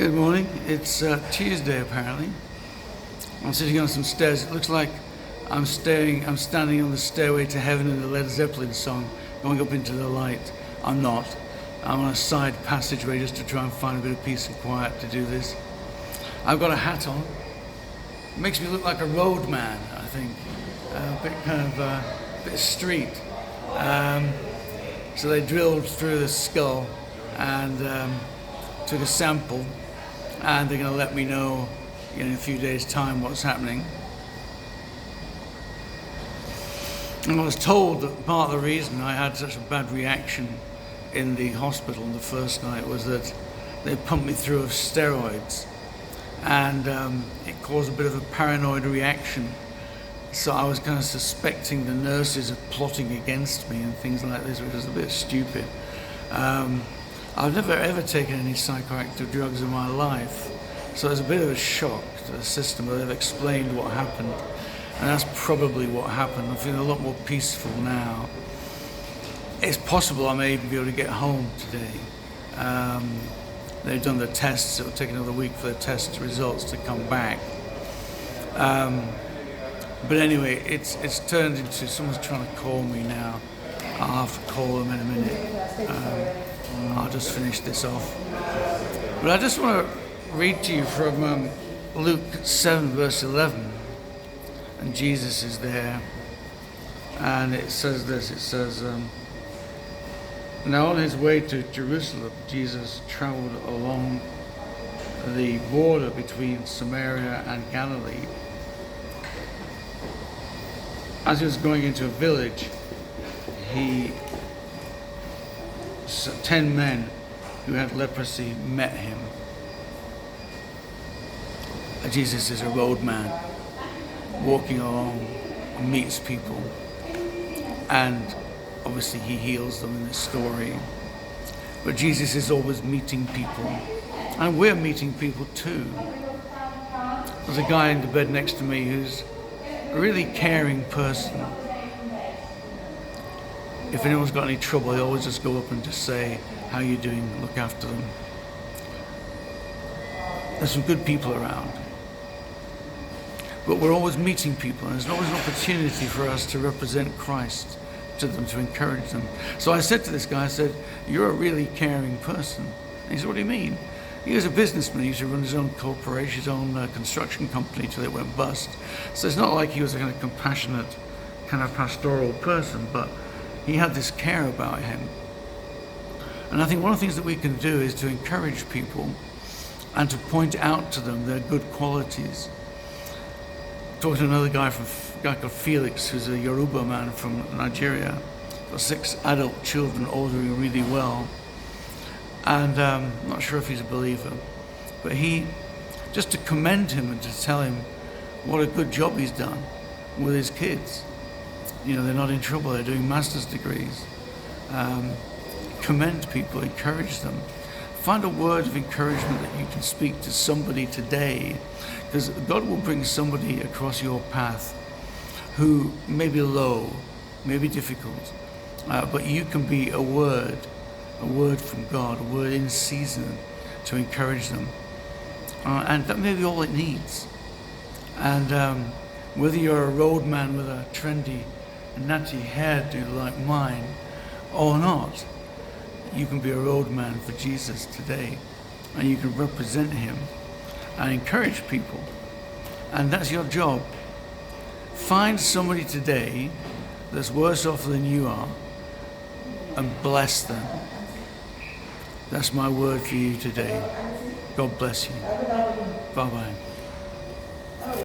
Good morning. It's Tuesday apparently. I'm sitting on some stairs. It looks like I'm standing on the stairway to heaven in the Led Zeppelin song, going up into the light. I'm not. I'm on a side passageway just to try and find a bit of peace and quiet to do this. I've got a hat on. It makes me look like a roadman, I think. A bit kind of a bit street. So they drilled through the skull and took a sample, and they're going to let me know in a few days' time what's happening. And I was told that part of the reason I had such a bad reaction in the hospital the first night was that they pumped me through of steroids, and it caused a bit of a paranoid reaction. So I was kind of suspecting the nurses of plotting against me and things like this, which was a bit stupid. I've never ever taken any psychoactive drugs in my life, so it's a bit of a shock to the system, but they've explained what happened, and that's probably what happened. I'm feeling a lot more peaceful now. It's possible I may even be able to get home today. They've done the tests. It'll take another week for the test results to come back. But anyway, it's turned into someone's trying to call me now. I'll have to call them in a minute. I'll just finish this off. But I just want to read to you from Luke 7 verse 11. And Jesus is there. And it says this, it says, now on his way to Jerusalem, Jesus traveled along the border between Samaria and Galilee. As he was going into a village, 10 men who had leprosy met him. Jesus is a roadman, walking along, meets people, and obviously he heals them in this story. But Jesus is always meeting people, and we're meeting people too. There's a guy in the bed next to me who's a really caring person. If anyone's got any trouble, I always just go up and just say, how you doing? Look after them. There's some good people around. But we're always meeting people, and there's always an opportunity for us to represent Christ to them, to encourage them. So I said to this guy, I said, you're a really caring person. And he said, what do you mean? He was a businessman. He used to run his own corporation, his own construction company till it went bust. So it's not like he was a kind of compassionate, kind of pastoral person, but he had this care about him. And I think one of the things that we can do is to encourage people and to point out to them their good qualities. Talked to another guy called Felix, who's a Yoruba man from Nigeria. Got 6 adult children, all doing really well. And I'm not sure if he's a believer, but just to commend him and to tell him what a good job he's done with his kids. You know, they're not in trouble, they're doing master's degrees. Commend people, encourage them. Find a word of encouragement that you can speak to somebody today, because God will bring somebody across your path who may be low, may be difficult, but you can be a word from God, a word in season to encourage them. And that may be all it needs. And whether you're a roadman with a trendy, natty hairdo like mine or not, you can be a roadman for Jesus today, and you can represent him and encourage people. And that's your job. Find somebody today that's worse off than you are and bless them. That's my word for you today. God bless you. Bye-bye.